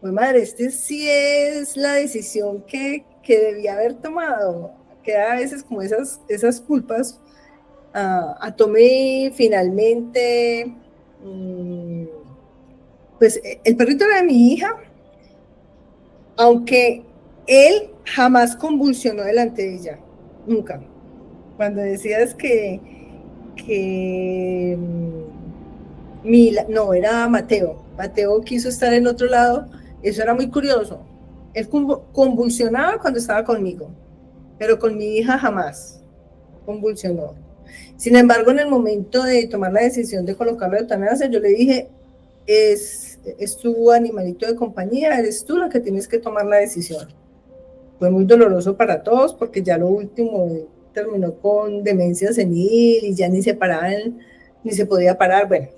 S2: pues madre, este sí es la decisión que debía haber tomado. Queda a veces como esas culpas a tomé finalmente. Pues el perrito era de mi hija, aunque él jamás convulsionó delante de ella, nunca. Cuando decías que no, era Mateo. Mateo quiso estar en otro lado. Eso era muy curioso. Él convulsionaba cuando estaba conmigo, pero con mi hija jamás convulsionó. Sin embargo, en el momento de tomar la decisión de colocarlo de eutanasia, yo le dije, es tu animalito de compañía, eres tú la que tienes que tomar la decisión. Fue muy doloroso para todos porque ya lo último terminó con demencia senil y ya ni se paraban, ni se podía parar. Bueno,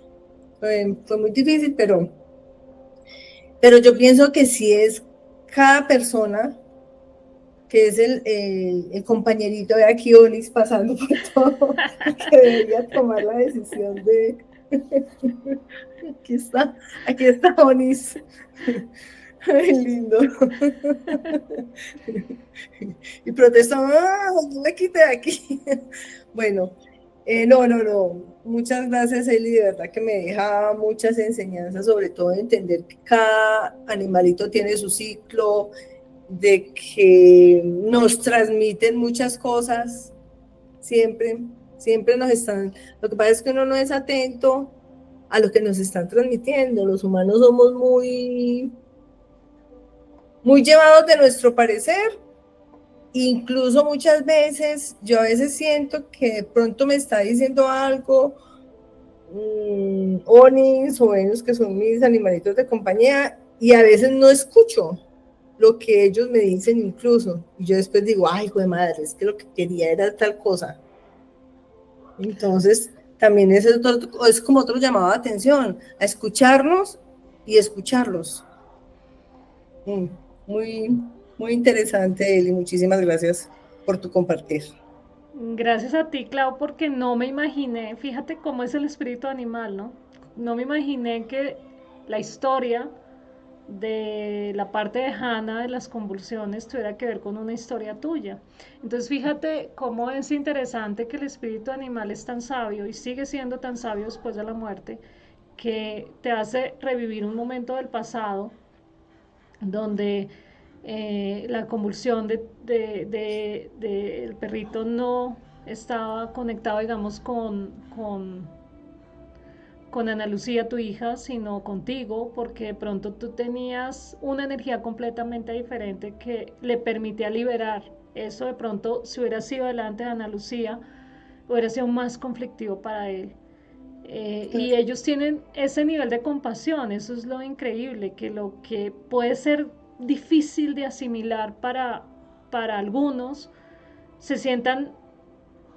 S2: fue muy difícil, pero yo pienso que sí es cada persona que es el compañerito de aquí, Onis, pasando por todo, que debería tomar la decisión de... Aquí está Onis. Ay, lindo. Y protestó, no me quite de aquí. Bueno, no. Muchas gracias, Eli, de verdad que me deja muchas enseñanzas, sobre todo de entender que cada animalito tiene su ciclo, de que nos transmiten muchas cosas, siempre nos están, lo que pasa es que uno no es atento a lo que nos están transmitiendo. Los humanos somos muy llevados de nuestro parecer. Incluso muchas veces, yo a veces siento que de pronto me está diciendo algo, Onis o Venus, que son mis animalitos de compañía, y a veces no escucho lo que ellos me dicen incluso. Y yo después digo, ay, hijo de madre, es que lo que quería era tal cosa. Entonces, también es como otro llamado de atención, a escucharnos y escucharlos. Muy interesante, Eli. Muchísimas gracias por tu compartir.
S1: Gracias a ti, Clau, porque no me imaginé, fíjate cómo es el espíritu animal, ¿no? No me imaginé que la historia de la parte de Hannah de las convulsiones tuviera que ver con una historia tuya. Entonces fíjate cómo es interesante que el espíritu animal es tan sabio y sigue siendo tan sabio después de la muerte, que te hace revivir un momento del pasado donde la convulsión del perrito no estaba conectado, digamos, con Ana Lucía, tu hija, sino contigo, porque de pronto tú tenías una energía completamente diferente que le permitía liberar. Eso de pronto, si hubiera sido delante de Ana Lucía, hubiera sido más conflictivo para él. Y ellos tienen ese nivel de compasión, eso es lo increíble, que lo que puede ser difícil de asimilar para algunos, se sientan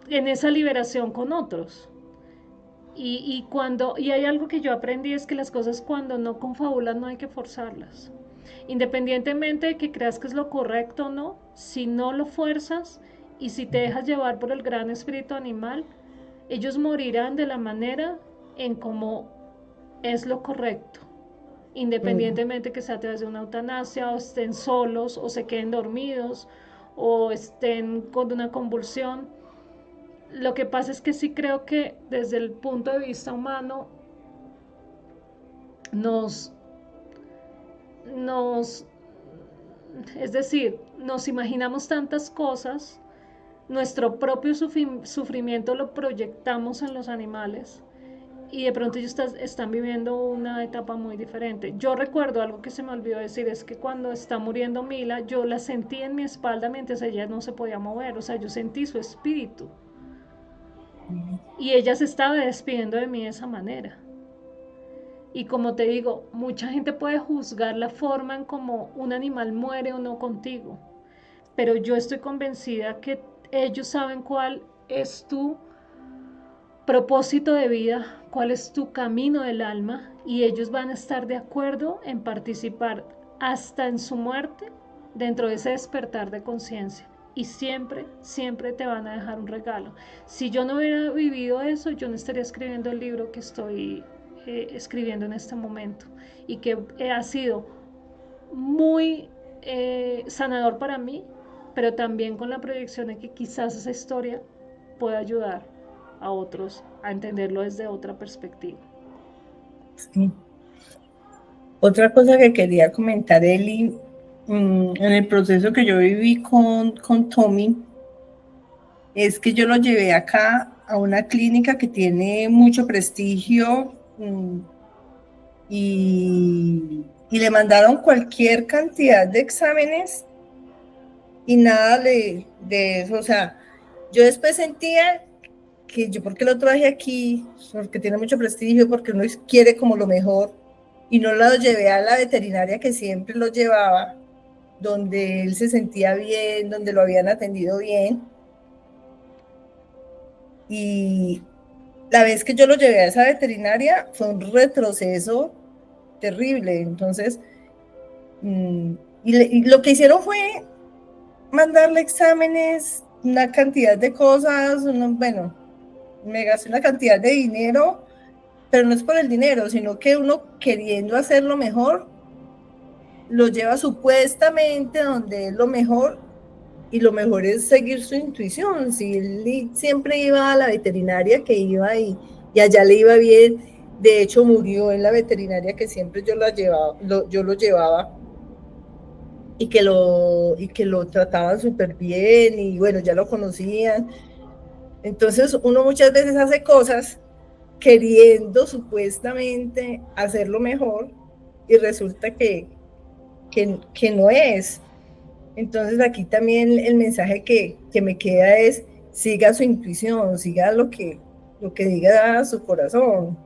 S1: en esa liberación con otros. Y hay algo que yo aprendí, es que las cosas cuando no confabulan no hay que forzarlas. Independientemente de que creas que es lo correcto o no, si no lo fuerzas y si te dejas llevar por el gran espíritu animal, ellos morirán de la manera en como es lo correcto, independientemente que sea a través de una eutanasia, o estén solos, o se queden dormidos, o estén con una convulsión. Lo que pasa es que sí creo que desde el punto de vista humano nos, nos es decir, nos imaginamos tantas cosas, nuestro propio sufrimiento lo proyectamos en los animales y de pronto ellos están viviendo una etapa muy diferente. Yo recuerdo algo que se me olvidó decir, es que cuando está muriendo Mila, yo la sentí en mi espalda mientras ella no se podía mover, o sea, yo sentí su espíritu. Y ella se estaba despidiendo de mí de esa manera. Y como te digo, mucha gente puede juzgar la forma en cómo un animal muere o no contigo, pero yo estoy convencida que ellos saben cuál es tu propósito de vida, cuál es tu camino del alma, y ellos van a estar de acuerdo en participar hasta en su muerte dentro de ese despertar de conciencia. Y siempre te van a dejar un regalo. Si yo no hubiera vivido eso, yo no estaría escribiendo el libro que estoy escribiendo en este momento, y que ha sido muy sanador para mí, pero también con la proyección de que quizás esa historia pueda ayudar a otros a entenderlo desde otra perspectiva.
S2: Sí. Otra cosa que quería comentar, Eli, en el proceso que yo viví con Tommy, es que yo lo llevé acá a una clínica que tiene mucho prestigio y le mandaron cualquier cantidad de exámenes y nada de eso. O sea, yo después sentía que yo, ¿por qué lo traje aquí? Porque tiene mucho prestigio, porque uno quiere como lo mejor. Y no lo llevé a la veterinaria que siempre lo llevaba, donde él se sentía bien, donde lo habían atendido bien. Y la vez que yo lo llevé a esa veterinaria fue un retroceso terrible. Entonces, y lo que hicieron fue mandarle exámenes, una cantidad de cosas, bueno, me gasté una cantidad de dinero, pero no es por el dinero, sino que uno queriendo hacerlo mejor, lo lleva supuestamente donde es lo mejor, y lo mejor es seguir su intuición. Si él siempre iba a la veterinaria que iba y allá le iba bien, de hecho murió en la veterinaria que siempre yo lo llevaba, y que lo trataban súper bien, y bueno, ya lo conocían. Entonces uno muchas veces hace cosas queriendo supuestamente hacerlo mejor y resulta que no es. Entonces aquí también el mensaje que me queda es: siga su intuición, siga lo que diga su corazón.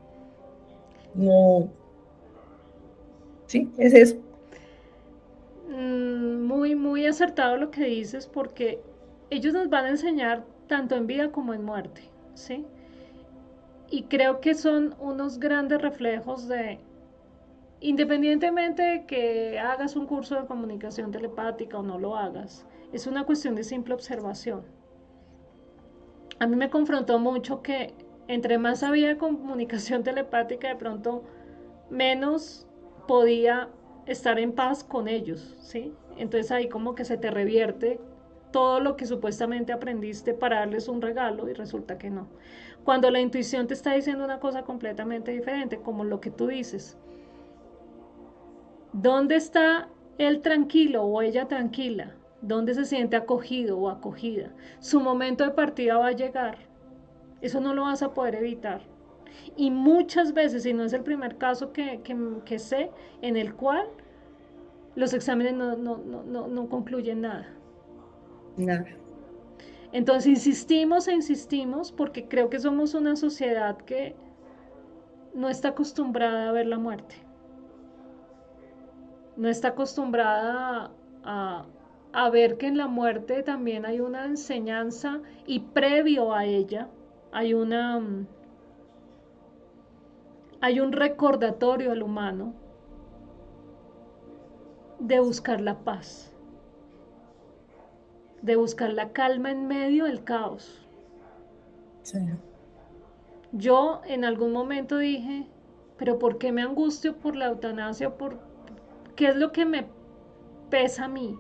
S2: No, sí, es eso.
S1: Muy, muy acertado lo que dices, porque ellos nos van a enseñar tanto en vida como en muerte, ¿sí? Y creo que son unos grandes reflejos de, independientemente de que hagas un curso de comunicación telepática o no lo hagas, es una cuestión de simple observación. A mí me confrontó mucho que entre más había comunicación telepática, de pronto menos podía estar en paz con ellos, ¿sí? Entonces ahí como que se te revierte todo lo que supuestamente aprendiste para darles un regalo y resulta que no. Cuando la intuición te está diciendo una cosa completamente diferente, como lo que tú dices, ¿dónde está él tranquilo o ella tranquila? ¿Dónde se siente acogido o acogida? Su momento de partida va a llegar. Eso no lo vas a poder evitar. Y muchas veces, y no es el primer caso que sé, en el cual los exámenes no concluyen nada.
S2: Nada.
S1: Entonces insistimos e insistimos porque creo que somos una sociedad que no está acostumbrada a ver la muerte. No está acostumbrada a ver que en la muerte también hay una enseñanza y previo a ella hay hay un recordatorio al humano de buscar la paz, de buscar la calma en medio del caos.
S2: Sí.
S1: Yo en algún momento dije, pero ¿por qué me angustio por la eutanasia? ¿Qué es lo que me pesa a mí?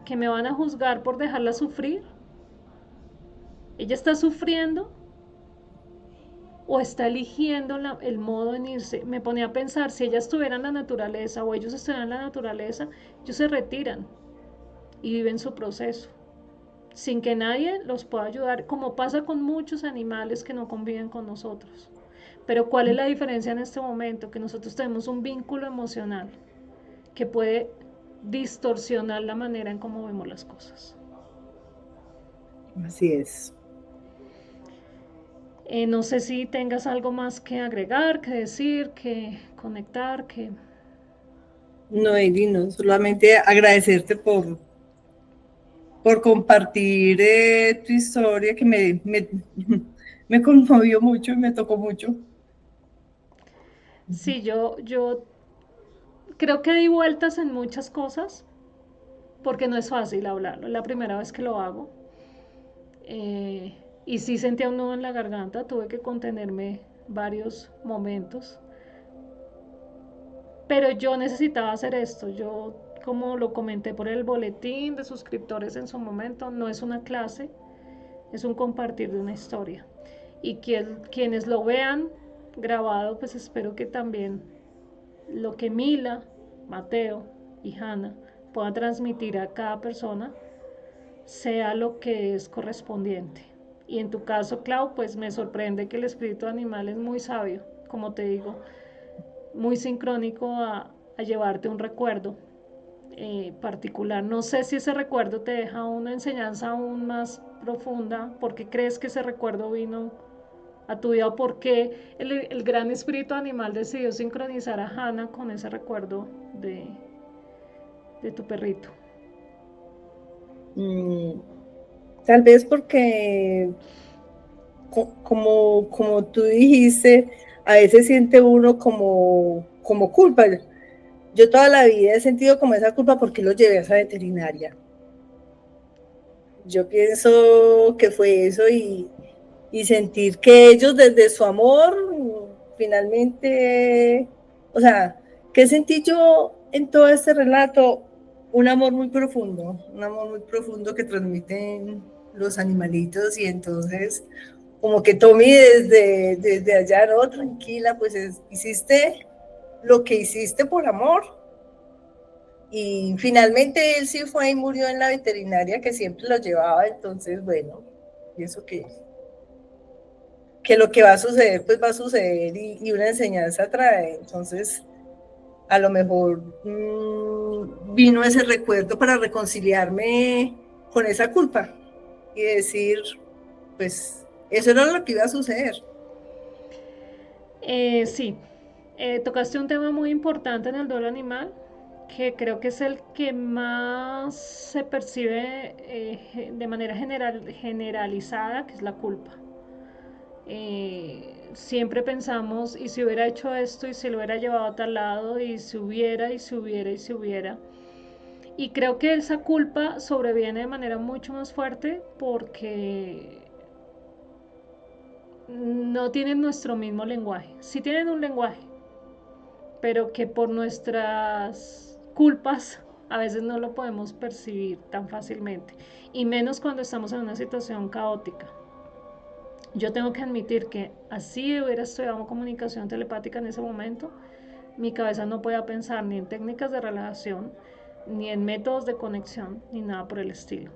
S1: ¿Que me van a juzgar por dejarla sufrir? ¿Ella está sufriendo o está eligiendo el modo en irse? Me ponía a pensar, si ella estuviera en la naturaleza o ellos estuvieran en la naturaleza, ellos se retiran y viven su proceso, sin que nadie los pueda ayudar, como pasa con muchos animales que no conviven con nosotros. Pero ¿cuál es la diferencia en este momento? Que nosotros tenemos un vínculo emocional que puede distorsionar la manera en cómo vemos las cosas.
S2: Así es.
S1: No sé si tengas algo más que agregar, que decir, que conectar, que...
S2: No, Eli, no, solamente agradecerte por compartir tu historia, que me conmovió mucho y me tocó mucho.
S1: Sí, yo creo que di vueltas en muchas cosas porque no es fácil hablarlo. Es la primera vez que lo hago. Y sí sentía un nudo en la garganta, tuve que contenerme varios momentos. Pero yo necesitaba hacer esto. Yo, como lo comenté por el boletín de suscriptores en su momento, no es una clase, es un compartir de una historia. Y quienes lo vean grabado, pues espero que también lo que Mila, Mateo y Hannah puedan transmitir a cada persona sea lo que es correspondiente. Y en tu caso, Clau, pues me sorprende que el espíritu animal es muy sabio, como te digo, muy sincrónico a llevarte un recuerdo particular. No sé si ese recuerdo te deja una enseñanza aún más profunda, porque crees que ese recuerdo vino a tu vida o por qué el gran espíritu animal decidió sincronizar a Hannah con ese recuerdo de, de tu perrito.
S2: Mm, tal vez porque, como tú dijiste, a veces siente uno como culpa. Yo toda la vida he sentido como esa culpa porque lo llevé a esa veterinaria. Yo pienso que fue eso y sentir que ellos desde su amor finalmente, o sea, ¿qué sentí yo en todo este relato? Un amor muy profundo que transmiten los animalitos y entonces como que Tommy desde allá, no, tranquila, pues hiciste lo que hiciste por amor. Y finalmente él sí fue y murió en la veterinaria que siempre lo llevaba, entonces bueno, pienso que lo que va a suceder, pues va a suceder y una enseñanza trae. Entonces, a lo mejor vino ese recuerdo para reconciliarme con esa culpa y decir, pues, eso era lo que iba a suceder.
S1: Sí, tocaste un tema muy importante en el duelo animal, que creo que es el que más se percibe de manera generalizada, que es la culpa. Siempre pensamos, y si hubiera hecho esto, y si lo hubiera llevado a tal lado, y si hubiera, y si hubiera, y si hubiera. Y creo que esa culpa sobreviene de manera mucho más fuerte porque no tienen nuestro mismo lenguaje. Sí tienen un lenguaje, pero que por nuestras culpas a veces no lo podemos percibir tan fácilmente. Y menos cuando estamos en una situación caótica. Yo tengo que admitir que así hubiera estudiado comunicación telepática en ese momento, mi cabeza no podía pensar ni en técnicas de relajación, ni en métodos de conexión, ni nada por el estilo.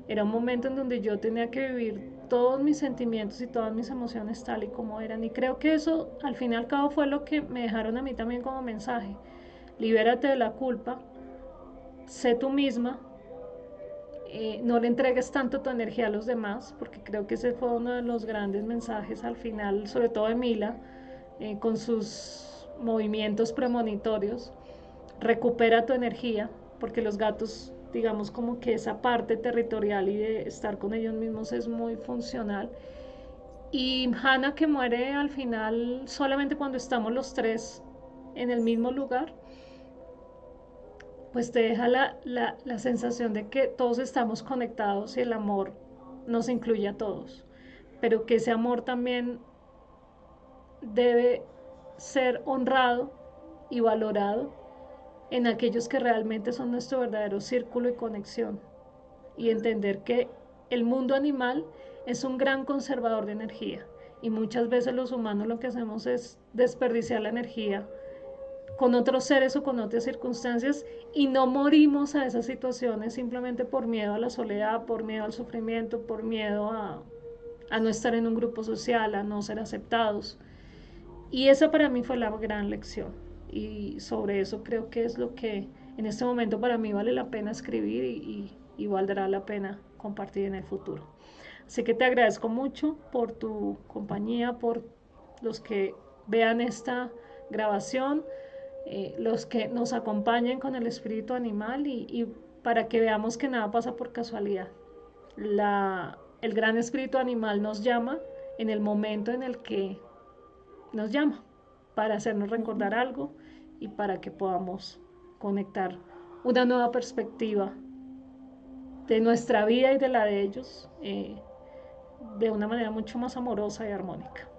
S1: Era un momento en donde yo tenía que vivir todos mis sentimientos y todas mis emociones tal y como eran. Y creo que eso, al fin y al cabo, fue lo que me dejaron a mí también como mensaje. Libérate de la culpa, sé tú misma, no le entregues tanto tu energía a los demás, porque creo que ese fue uno de los grandes mensajes al final, sobre todo de Mila, con sus movimientos premonitorios. Recupera tu energía, porque los gatos, digamos como que esa parte territorial y de estar con ellos mismos es muy funcional. Y Hannah que muere al final solamente cuando estamos los tres en el mismo lugar, pues te deja la sensación de que todos estamos conectados y el amor nos incluye a todos, pero que ese amor también debe ser honrado y valorado en aquellos que realmente son nuestro verdadero círculo y conexión, y entender que el mundo animal es un gran conservador de energía y muchas veces los humanos lo que hacemos es desperdiciar la energía con otros seres o con otras circunstancias y no morimos a esas situaciones simplemente por miedo a la soledad, por miedo al sufrimiento, por miedo a no estar en un grupo social, a no ser aceptados. Y esa para mí fue la gran lección. Y sobre eso creo que es lo que en este momento para mí vale la pena escribir y valdrá la pena compartir en el futuro. Así que te agradezco mucho por tu compañía, por los que vean esta grabación, los que nos acompañen con el espíritu animal y para que veamos que nada pasa por casualidad. El gran espíritu animal nos llama en el momento en el que nos llama para hacernos recordar algo y para que podamos conectar una nueva perspectiva de nuestra vida y de la de ellos de una manera mucho más amorosa y armónica.